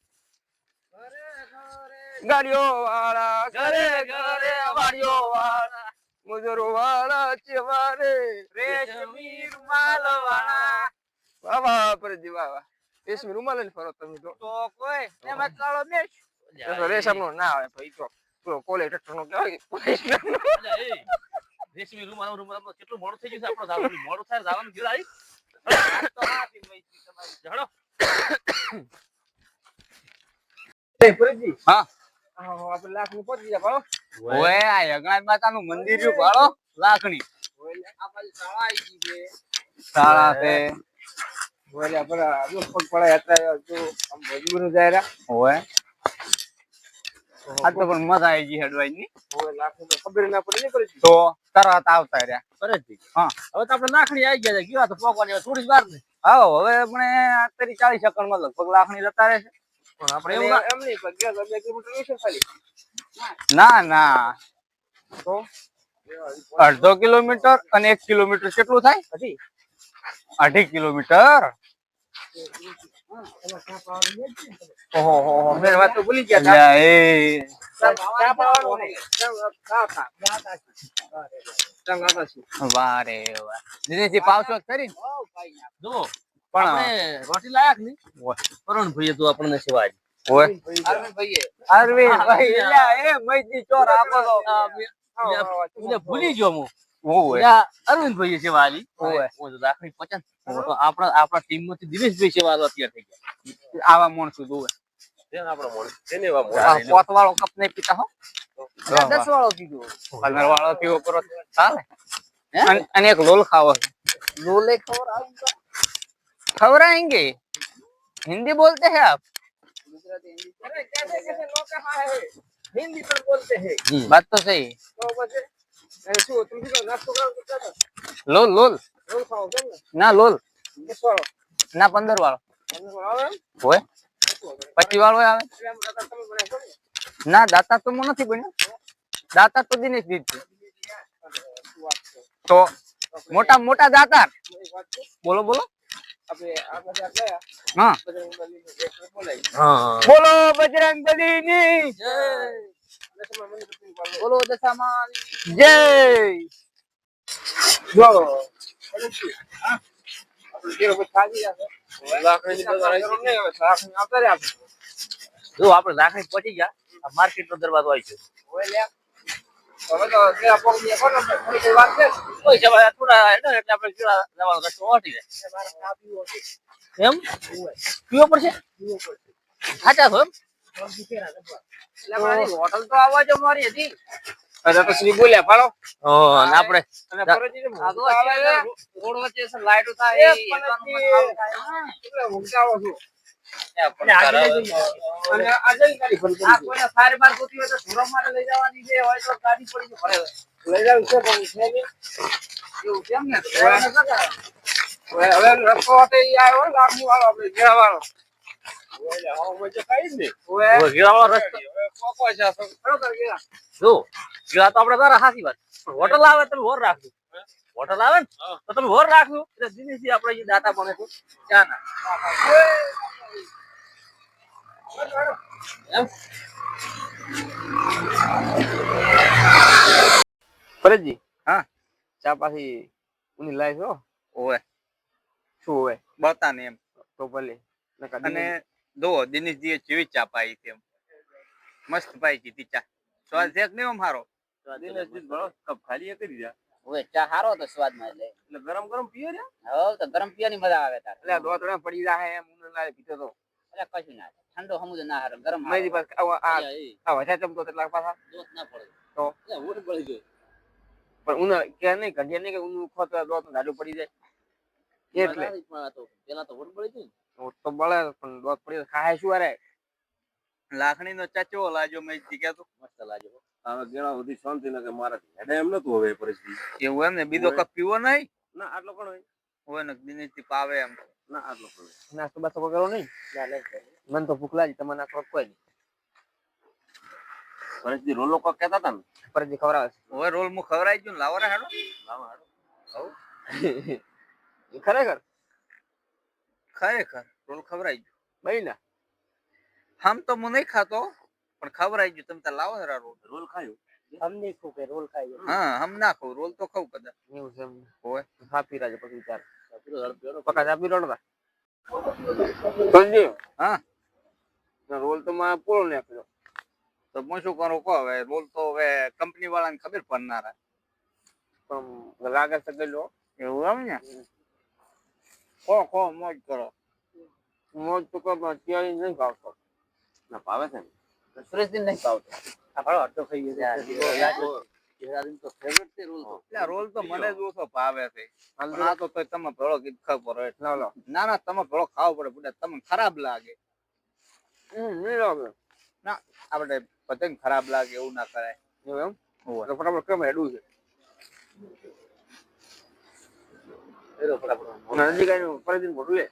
ગાડીઓ વાળા ઘરે ઘરે વાડીઓ વાળા મુજરો વાળા ચેવા રે રેશમી રૂમાલ વાળા વાહ વાહ પરજી વાહ વાહ રેશમી રૂમાલ લઈને ફરો તમે તો કોઈ એમાં કાળો મેશ રેશમ નો ના આવે ભાઈ તો પેલો કોલે ટ્રેક્ટર નો કહેવાય રેશમી રૂમાલ રૂમાલ કેટલું મોડું થઈ ગયું છે આપણો જવાનું મોડું થાય જવાનું ગીર આવી તો હાથી મૈસી તમારી ઝડો એ પરજી હા આપણે લાખ ની પહોંચી જાય ઓય આ યજ્ઞાન માતાનું મંદિર રહ્યું ભાળો લાખણી આ બાજુ શાળા આવી ગઈ છે શાળા છે બોલે આપડા જો પગ પડાય હતા જો આમ મજબૂર જાય ઓય આ તો પણ મજા આવી ગઈ હેડવાઈ ની ઓય લાખ તો ખબર ના પડી ને પરજી તો તરત આવતા રહ્યા ફરજથી હા હવે તો આપણે લાખણી આવી ગયા છે કેવા તો પોકવાની થોડી વાર ને હા હવે આપણે 40 સેકન્ડમાં લગભગ લાખણી જતા રહેશે પણ આપણે એવું એમ નહીં પણ 2 કિલોમીટર છે ખાલી ના ના તો 1.5 કિલોમીટર અને 1 કિલોમીટર કેટલું થાય 2.5 કિલોમીટર ઓહો હો મેં વાત તો ભૂલી ગયા એ ચા પાવાનો નહીં ચા વારે વાહ દિનેશજી પાવશો કરી જો પણ આપણે રોટી લાયક ની કરણ ભાઈ તો આપણને સેવા ઓય અરવિંદ ભાઈ લા એ મૈજી ચોર આપો તો ભૂલી ગયો હું ઓય અરવિંદ ભાઈ સેવા આલી ઓય ઓ રાખડી 50 તો આપણા ટીમ માંથી દિનેશભાઈ સેવા આલો અત્યારે થઈ ગયા આવા માણસો જોવે તેન આપણો માણસ તેને વા પોત વાળો કપ નહીં પીતા હો 10 વાળો પીધો 15 વાળો પીવો કરો ચાલે અને એક લોલ ખાવો લોલે खबराएंगे हिंदी बोलते हैं आप अरे कैसे लोग कहाँ है हिंदी पर बोलते हैं बात तो सही तो बच्चे શું તું શું નાસ્તો કરવા કરતા लोल लोल રોલ ખાવો કેમ ને ના લોલ 10 વાળો ના 15 વાળો 15 વાળો આવે હોય 25 વાળો આવે એટલે આમ દાદા તમે બનાવી છો ને ના દાતા તો હું નથી બન્યો દાતા તો દિનેશ દીધ છે તો મોટા મોટા દાતા એક વાત છે બોલો બોલો આપણે આ બધા ગયા હા બજરંગબલીનું એક બોલાય હા બોલો બજરંગબલી ની જય અને તમારે મને પત્ની પાડો બોલો દશામાં જય જો હા આપણે જે વખત ખાજી જશે લાકડીની બજાર જરૂર નહીં હવે લાકડી આવતા રે આપણે જો આપણે રાખડી પહોંચી ગયા માર્કેટ નો દરવાજો આવી છે હોય લે હવે તો જે આપો ને કોણ થોડી કોઈ વાત છે કોઈ છે થોડા એટલે આપણે જવાનો રસ્તો ઓટી જાય મારે ચા પીવો છે એમ પીવો પડશે સાચા છો એમ એટલે મારી હોટલ તો આવવા જો મારી હતી અરે તો શ્રી બોલ્યા પાડો અને આપણે અને ફરજી રોડ વચ્ચે છે લાઈટો થાય એટલે ઊંઘતા આવો છો અને આજે ગાડી ફરી આ કોઈને ફાયર બાર ગોતી હોય તો ધોરમ માટે લઈ જવાની છે હોય તો ગાડી પડી છે ભરે લઈ જાવ છે પણ છે ને એવું કેમ ને હવે રસ્તો હતો ઈ આવ્યો લાગણી વાળો આપણે ઘેરા વાળો ઓલે હા મજે કઈ ને ઓએ ગીરાવાળો રસ્તો હવે કોકો છે ખરો ગયા જો ગીરા તો આપણે તારા હાસી વાત હોટલ આવે તમે હોર રાખજો હોટલ આવે ને તો તમે હોર રાખજો એટલે દિનેશજી આપણે જે દાતા બને છે ચા ના એમ ફરજી હા ચા પાછી ઉની લાઈ છો ઓય શું હોય બતા ને એમ તો ભલે અને દો દિનેશજીએ જેવી ચા પાઈ છે એમ મસ્ત પાઈ હતી ચા સ્વાદ છે કે નહીં આમ હારો દિનેશજી ભણો કપ ખાલી કરી દે ઓય ચા હારો તો સ્વાદમાં એટલે એટલે ગરમ ગરમ પીએ ને હવ તો ગરમ પીવાની મજા આવે તાર એટલે દોતડા પડી જાય એમ ઉને લાઈ પીતો તો એટલે કશું ના થાય. ઠંડો સમુદ્ર ના હારો ગરમ મેરી પાસ આ વછા ચમતો એટલા પાછા દોત ના પડે તો એટલે ઓટ પડી ગયો પણ ઉને કે નહીં ઘડિયા નહીં કે ઉનું ખોતો દોત ગાડો પડી જાય એટલે પેલા તો ઓટ પડી ગઈ તો બળે પણ દોત પડી ખાય શું અરે લાખણી નો ચાચો લાજો મેં જીગ્યા તો મસ્ત લાજો હવે ગેણા બધી શાંતિ ને કે મારા હેડે એમ નતું હવે એ પરિસ્થિતિ એવું એમ ને બીજો કપ પીવો નહીં ના આટલો પણ હોય હોય ને દિનેશજી પાવે એમ ના આટલો પણ હોય. નાસ્તો બાસ્તો કરો નહીં મને તો ભૂખ લાગી તમને નાખવા કોઈ નહીં પરિસ્થિતિ રોલો કોક કહેતા હતા ને પરજી ખવડાવે હવે રોલ મુ ખવરાઈ ગયું લાવો રે હેડો લાવો હેડો છે ખરેખર ખરેખર રોલ ખવરાઈ ગયું બઈલા હમ તો હું નહીં ખાતો પણ ખવરાઈ ગયું તમે તાર લાવો હેરા રોલ રોલ ખાયો અમને શું કે રોલ ખાઈ હા હમ ના ખાવ રોલ તો ખાવ કદાચ એવું છે હોય ખાપી રાજો પછી વિચાર પકા આપી રોડવા સંજીવ હા રોલ તો માં પૂરો નાખ્યો તો હું શું કરું કહો હવે રોલ તો હવે કંપની વાળાને ખબર પડનારા પણ લાગે છે ગયેલો એવું એમ ને ખો મોજ કરો મોજ તો કોઈ અત્યારે નહીં ભાવતો ના ભાવે છે ને સુરેશજી નહીં પાવતો આ ભાડો અડધો થઈ ગયો તો ફેવરેટ છે રોલ તો એટલે રોલ તો મને જ ઓછો ભાવે છે પણ આ તો તોય તમે ભેળો કીધ ખાવ પડે લો લો ના ના તમે ભેળો ખાવ પડે બુડા તમને ખરાબ લાગે નહીં લાગે ના આપણે બધાને ખરાબ લાગે એવું ના કરાય એવું એમ હોય તો ફટાફટ કેમ હેડું છે એરો ફટાફટ નજીક આવીને ફરીથી મોટું લે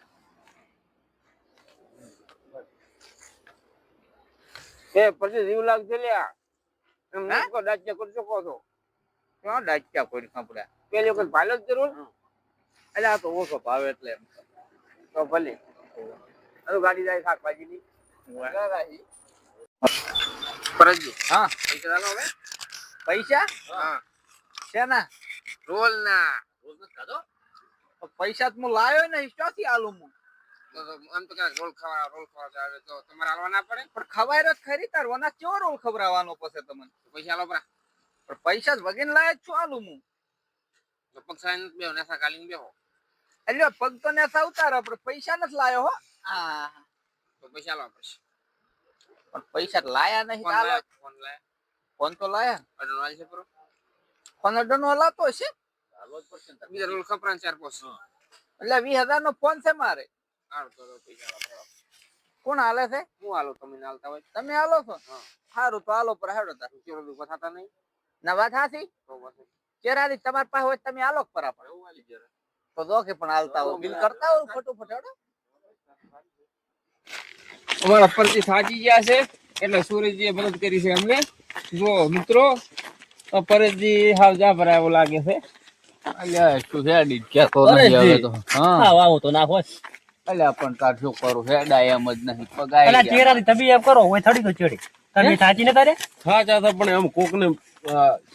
એ પછી જીવ લાગશે લ્યા એમ હે? કો દાચ્યા કરી શકો છો ક્યાં ડાચ્યા કોઈ ખાપડા પેલી વખત ભાલો જ જરૂર એટલે આ તો ઓછો ભાવે એટલે એમ તો ભલે હવે ગાડી જાય શાકભાજીની ફરજી હા પૈસા ચાલો હવે પૈસા હા શેના રોલ ના રોલ નથી ખાધો પૈસા તો હું લાયો ને ક્યાંથી આલું હું આમ તો ક્યાં રોલ ખાવા આવે તો તમારે હાલવા ના પડે પણ ખવાય જ ખરી તાર વના કેવો રોલ ખવડાવવાનો પછી તમને પૈસા આલો પરા પણ પૈસા જ વગેન લાયક છું આલું હું તો પક્ષા બેહો નેસા કાલીન બેહો એટલે પગ તો ને ઉતારો પણ પૈસા નથી લાયો હો હા તો પૈસા આલો પછી પણ પૈસા લાયા નહીં ફોન આલો લાય ફોન લાય ફોન તો લાયા અડનવાલ છે pro ફોન અડનો લાતો છે હાલો જ પડશે ને બીજા રોલ ખપરાન ચાર પોસ એટલે 20,000 નો ફોન છે મારે હાલ તો પૈસા આલો કોણ હાલે છે હું આલો તમે નાલતા હોય તમે હાલો છો હા સારું તો હાલો પર હેડો તાર ચેરો દુખા થતા નહીં ના વાત હાસી તો બસ ચેરાની તમારી પાસે હોય તમે હાલો પર આપણે એવું વાલી જરા તો જો કે પણ હાલતા હોય બિલ કરતા હોય ફટોફટ હેડો. અમારા પરથી થાકી ગયા છે એટલે સુરેશજીએ મદદ કરી છે અમને. જો મિત્રો પરેશજી હાવ જા ભરાય એવું લાગે છે. અલ્યા શું હેડી ક્યાં તો નહીં હવે તો હા વાવો તો નાખો અલ્યા પણ તાર શું કરું હેડાય એમ જ નહીં પગાય પેલા ચેરાથી તમે એમ કરો હોય થોડી તો ચેડી તમે થાચી ને તારે હા ચાતા પણ એમ કોક ને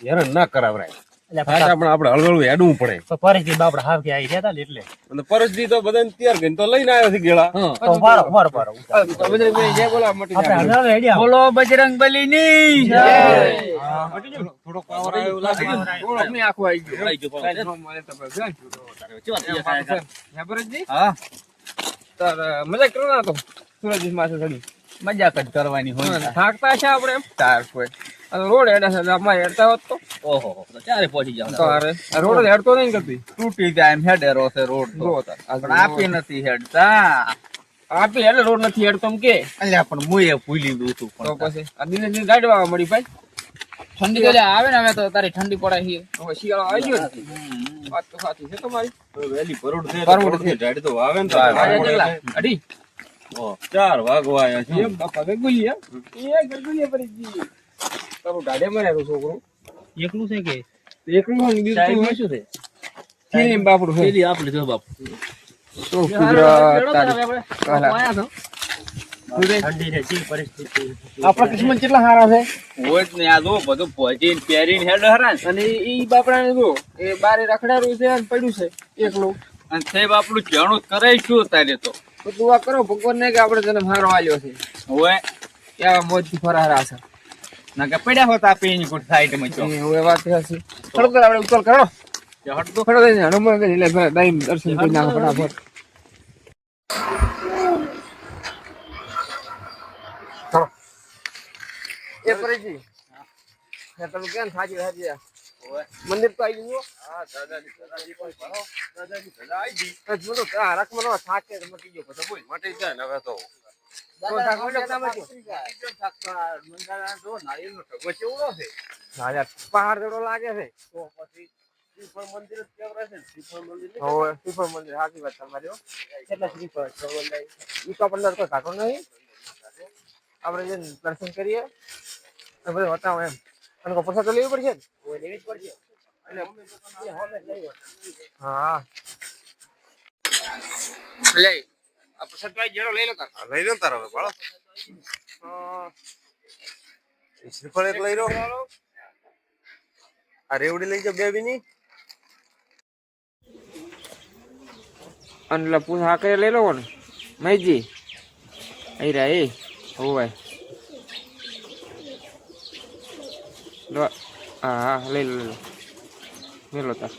હેરાન ના કરાવરાય. એટલે સાચા પણ આપણે હળવળું હેડવું પડે. પરિસ્થિતિ બાપડા હાવ કે આવી ગયા એટલે અને પરસદી તો બધાને તૈયાર કરીને તો લઈને આવ્યો છે ગેળા. તો વારો વારો વારો બજરંગબલી જય બોલા મોટી આપણે સાહેબ. હળવે હેડ્યા બોલો બજરંગબલીની જય. થોડો પાવર આવ્યો લાગે. અમને આખું આવી ગયું. આવી ગયું. કાંઈ ન મળે તો બસ. હે પરેશજી? હા તાર મજાક કરો ના તો સુરેશજી માથે ચડી. મજાક જ કરવાની હોય થાકતા છે આપણે એમ તાર કોઈ રોડ હેડા છે અમારે હેડતા હોત તો ઓહો તો ચારે પહોંચી જાવ તારે આ રોડ જ હેડતો નહીં કરતી તૂટી જાય એમ હેડેરો છે રોડ તો જો તાર પણ આપી નથી હેડતા આપી એટલે રોડ નથી હેડતો એમ કે અલ્યા પણ મુએ ભૂલી ગયું તું તો પણ પછી આ દિને દિન ગાડી વાળવા મળી ભાઈ. ઠંડી તો આવે ને હવે તો તારી ઠંડી પડે છે હવે શિયાળો આવી ગયો ને. વાત તો સાચી છે તમારી. વહેલી પરોડ છે પરોઢ છે. ઢાળી તો વાવે ને તો આજે વાવે. કેટલા? અઢી? 4 વાગવા આવ્યા છે. એમ બાપા ગગુલી હે? એ ગગુલી પરેશજી. તારું ઢાઢે મર્યા તું છોકરું. એકલું છે કે એકલું હોય ને બીજું સાહેબ હોય. શું છે થેલીમાં બાપડું છે. પેલી આપણે જો બાપ તો કુદરત તારી. આયા તો ઠંડી રે જી પરિસ્થિતિ આપણા કિસ્મત કેટલા સારા છે. હોય જ ને આ જો બધું પહોંચીને પહેરીને હેડ હરાન અને ઈ બાપડાને જો એ બારે રખડારું છે અને પડ્યું છે એકલું. અને સાહેબ આપણું જાણું કરે શું તારે તો તો દુઆ કરો ભગવાનને કે આપણે તને મારો આલ્યો છે. હોય એવા મોજથી ફરારા છે. ના કે પડ્યા હોત આપી એની કોઈ સાઈડમાં ચો એ હવે વાત છે. થોડુંક આપણે ઉત્તર કરો. હટ તો ખડો થઈને હનુમાન કરી એટલે દાઈ દર્શન કરી નાખો ફટાફટ. ચલો. એ પરેશજી. હે તમે કેમ થાકી થાકી મંદિર તો આવી ગયું. હા દાદાજી પણ ભણો. દાદાજી ભલા આવી ગઈ. જોડો આ રકમનો થાકે તો મટી ગયો બધો બોલ. મટી જાય ને હવે તો. હા યાર પહાડ જેવડો લાગે છે. તો પછી શ્રીફળ મંદિર જ કેવરાય છે ને. શ્રીફળ મંદિર ને હવે શ્રીફળ મંદિર સાચી વાત તમારી હો. કેટલા શ્રીફળ ઈ તો આપણને કોઈ કાઢો નહીં. આપણે જે દર્શન કરીએ અને બધું બતાવો એમ અને કોઈ પૈસા તો લેવી પડશે ને. લેવી જ પડશે. હા લે આ પ્રસાદ ભાઈ જેડો લઈ લો તાર. હા, લઈ લો ને તાર હવે ભાળો. શ્રીફળ એક લઈ લો. આ રેવડી લઈ જાવ બે બીની. અને પૂછ હા કરી લઈ લો ને મૈજી અહીં રહ્યા એ હોવાય લો હા હા લઈ લો લઈ લો તાર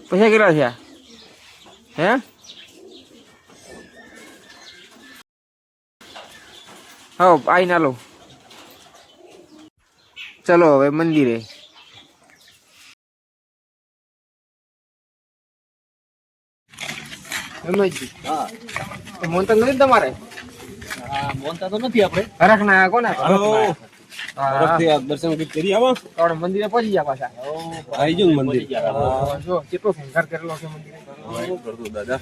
પૈસા કેટલા થયા હે હા આઈ ના લો ચલો હવે મંદિરે મોનતા નથી તમારે મોનતા તો નથી આપણે હરખ ના કોના તરફથી આ દર્શન કરી આવો. આપણે મંદિરે પહોંચી ગયા પાછા આવી જાવ ને મંદિર. જો કેટલો શણગાર કરેલો છે મંદિરે કરતો દાદા.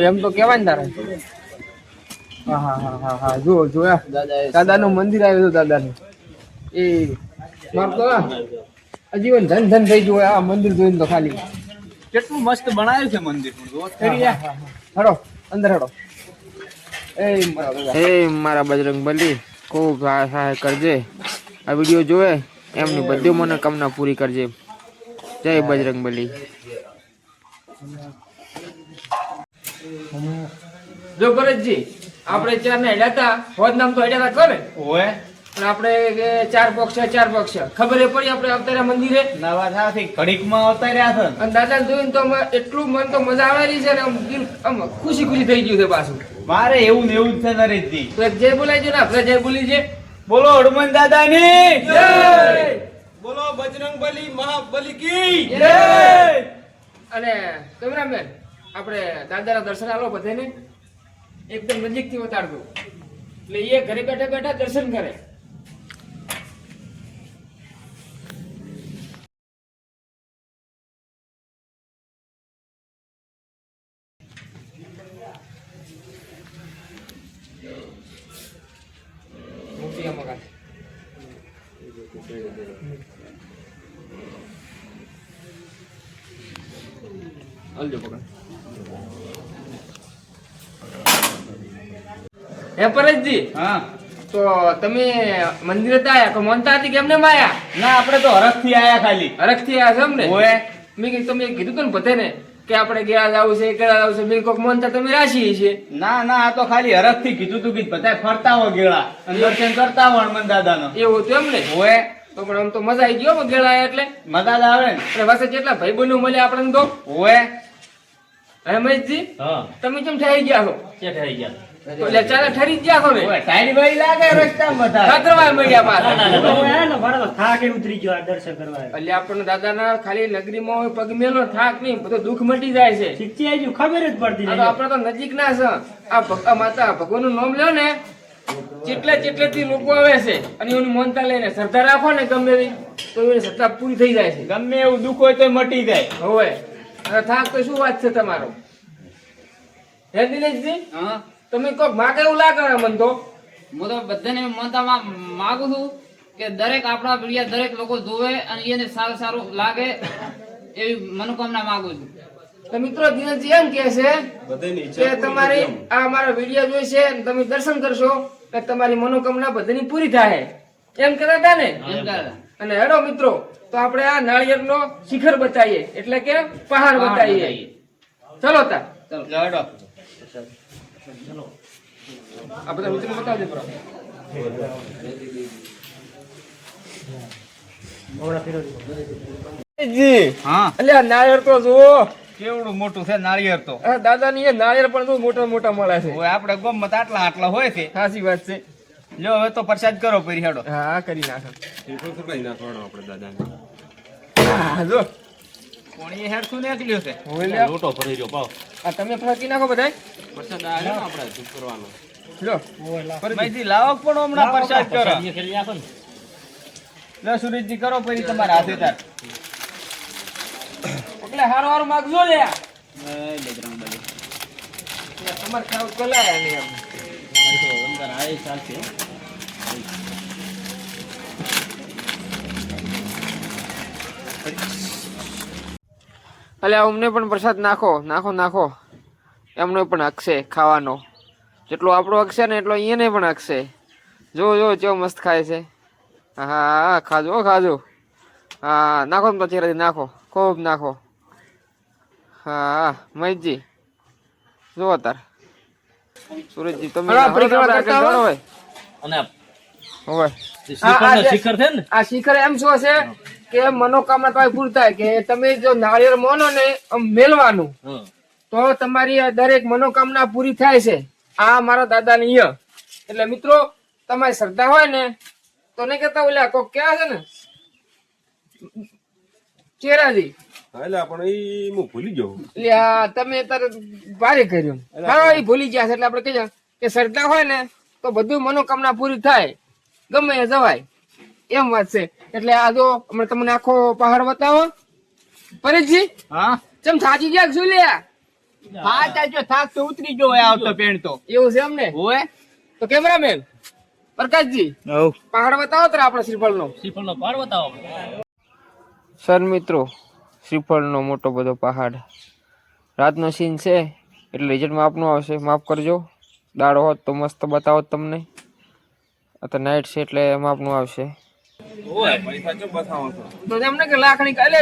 એમ તો કેવાય ને તારે હા હા હા હા હા જો જોયા દાદા નું મંદિર આવ્યું હતું દાદા નું એ માર તો આજીવન ધન ધન થઈ ગયું આ મંદિર જોઈને તો ખાલી કેટલું મસ્ત બનાવ્યું છે મંદિર હડો અંદર હડો એ મારા બજરંગબલી ખૂબ સહાય કરજે આ વિડીયો જોવે એમની બધી મનોકામના પૂરી કરજે જય બજરંગબલી જો ભરતજી આપણે ચાર ને હેડ્યા હતા હોદ નામ તો હેડ્યા હતા કરે હોય પણ આપણે કે ચાર પક્ષ ખબર એ પડી આપણે અવતારા મંદિરે નવા થાથી ઘડીકમાં આવતા રહ્યા છે અને દાદા જોઈને તો એટલું મન તો મજા આવેલી છે ને આમ દિલ આમ ખુશી થઈ ગયું છે પાછું મારે એવું ને એવું જ છે નરેશજી તો એક જય બોલાઈ ને આપણે જય બોલી છે બોલો હનુમાન દાદાની જય બોલો બજરંગબલી મહાબલી કી. જય અને કેમેરામેન આપણે દાદાના દર્શન આલો બધાને એકદમ નજીકથી બતાડજો એટલે એ ઘરે બેઠા બેઠા દર્શન કરે હલજો પકડ. હે પરેશજી, હા તો તમે મંદિરે તો આયા, તો મોનતા હતી કેમને માયા? ના આપણે તો હરખથી આયા ખાલી. હરખથી આયા છો એમ ને? ઓય મેં કીધું તમે કીધું તું ને બધાને કે આપણે ગયા જવું છે, ગયા જવું છે. મેં કોક મોનતા તમે રાશી છે. ના ના આ તો ખાલી હરખથી કીધું તું કે બધા ફરતા હો ગેળા અને દર્શન કરતા હો હનુમાન દાદાનો. એવું હતું એમ ને? ઓય તો પણ આમ તો મજા આવી ગયો ગેળા આયા એટલે. મજા જ આવે ને. અને પાસે કેટલા ભાઈ બહેનો મળ્યા આપણને તો. ઓય હે મહેશજી, હા તમે કેમ ઠરી ગયા છો? કે થઈ ગયા તો એટલે ચાલે ઠરી જ ગયા છો ને? ઓય ટાઈડી ભાઈ લાગે રસ્તામાં બધા. ખાતરવા મળ્યા પાછા. થાક ઉતરી ગયો આ દર્શન કરવા એટલે આપણને દાદાના ખાલી નગરીમાં હોય પગ મેલો થાક નહીં, બધો દુઃખ મટી જાય છે. શીખી આવી ખબર જ પડતી આ તો આપણે તો નજીક ના છે. આ માતા ભગવાનનું નામ લ્યો ને, ચેટલેથી લોકો આવે છે અને એની મોનતા લઈને શ્રદ્ધા રાખો ને ગમે એવી, તો એની શ્રદ્ધા પૂરી થઈ જાય છે. ગમે એવું દુઃખ હોય તો મટી જાય. હવે અને થાક તો શું વાત છે તમારો? હે દિનેશજી, હા તમે કોક માગે એવું લાગે મને તો. હું તો બધાને માનતા માંગુ છું કે દરેક આપણા વિડિયા દરેક લોકો જોવે અને એને સારું સારું લાગે એવી મનોકામના માંગુ છું. તો મિત્રો દિનેશજી એમ કહે છે કે તમારી આ મારા વિડીયો જોઈશે અને તમે દર્શન કરશો કે તમારી મનોકામના બધાની પૂરી થાય એમ કહેતા હતા ને? એમ કરે. અને હેડો મિત્રો, તો આપણે આ નાળિયેરનો શિખર બતાવીએ, એટલે કે પહાડ બતાવીએ. ચલો તા ચાલો આ બધા મિત્રો બતાવજો બરાબર. જી હા એટલે આ નાળિયેર તો જુઓ, કેવડું મોટું છે નાળિયેર તો. આ દાદાની એ નાળિયેર પણ તો મોટા મોટા મળે છે. ઓય આપણે ગોમત આટલા આટલા હોય છે. સાચી વાત છે. લ્યો હવે તો પ્રસાદ કરો પરી હેડો. હા કરી નાખો. આપણે દાદાને હા, જો કોણીએ હેડશું નીકળ્યું છે. હવે લ્યો. લોટો ભરી રહ્યો પાવ આ તમે ફાંકી નાખો બધાય. પ્રસાદ આવ્યો ને આપણે શું કરવાનું? લો ભાઈજી લાવો પણ હમણાં પ્રસાદ કરો. ખેલી આપો ને લો સુરેશજી કરો પરી તમારા હાથે તાર. એટલે હારો હારો માગજો લે. જય બજરંગ બલી. તમારે ખાવ કલાયા નહીં એમ. અંદર આ ચાલશે એટલે અમને પણ પ્રસાદ નાખો નાખો નાખો. એમનો પણ હક છે ખાવાનો. જેટલો આપણો હક છે ને એટલો એને પણ હક છે. જો જો કેવો મસ્ત ખાય છે. હા હા ખાજો ખાજો. હા નાખો ને પછી નાખો, ખૂબ નાખો. હા મહેશજી જો તાર. સુરજજી તમે અને શિખર છે ને આ શિખર એમ શું છે કે મનોકામના તમારી પૂરી થાય કે તમે જો નાળિયેર મોનો ને આમ મેલવાનું તો તમારી આ દરેક મનોકામના પૂરી થાય છે. આ મારા દાદા ની એટલે મિત્રો તમારી શ્રદ્ધા હોય ને તો નહીં કેતા ઓલા કોક ક્યાં છે ને ચેરાજી, એટલે આપણે ઈ હું ભૂલી ગયો. એટલે આ તમે તારે ભારે કર્યું. હા એ ભૂલી ગયા છે. એટલે આપણે કહીએ કે શ્રદ્ધા હોય ને તો બધું મનોકામના પૂરી થાય, ગમે એ જવાય એમ વાત છે. એટલે આ જો હમણાં તમને આખો પહાડ બતાવો. પરેશજી હા ચમ થાકી ગયા શું લે? હા ચાલજો થાક તો ઉતરી ગયો હોય આવતો પેણ તો. એવું છે એમને? ઓય તો કેમેરામેન પ્રકાશજી પહાડ બતાવો તો આપણે શ્રીફળ નો. શ્રીફળ નો પાડ બતાવો. સર મિત્રો શ્રીફળનો મોટો બધો પહાડ. રાતનો સીન છે એટલે રિઝલ્ટમાં આપનું આવશે, માફ કરજો. દાડો હોત તો મસ્ત બતાવો તમને. આ તો નાઇટ છે એટલે માપનું આવશે. તો એમને કે લાકડી કાલે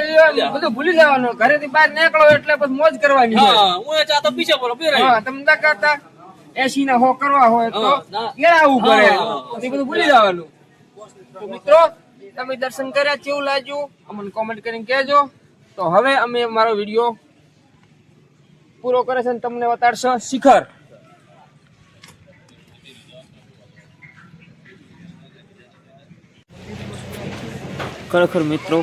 બધું ભૂલી જવાનું, ઘરેથી બહાર નીકળો એટલે પછી મોજ કરવાની છે. હા તમે ના કરતા 80 ના 100 કરવા હોય તો ગેળાવું પડે, એ બધું ભૂલી જવાનું. તો મિત્રો તમે દર્શન કર્યા કેવું લાગ્યું અમને કોમેન્ટ કરીને કહેજો. તો હવે અમે મારો વિડીયો પૂરો કરે છે અને તમને બતાડશો શિખર. ખરેખર મિત્રો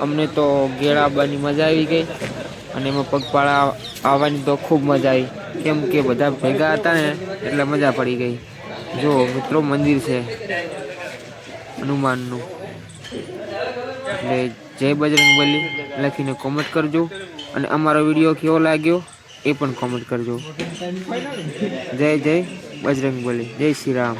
અમને તો ગેળા આવવાની મજા આવી ગઈ અને એમાં પગપાળા આવવાની તો ખૂબ મજા આવી, કેમ કે બધા ભેગા હતા ને એટલે મજા પડી ગઈ. જો મિત્રો મંદિર છે હનુમાનનું. એટલે જય બજરંગબલી લખીને કોમેન્ટ કરજો અને અમારો વિડીયો કેવો લાગ્યો એ પણ કોમેન્ટ કરજો. જય જય બજરંગબલી, જય શ્રી રામ.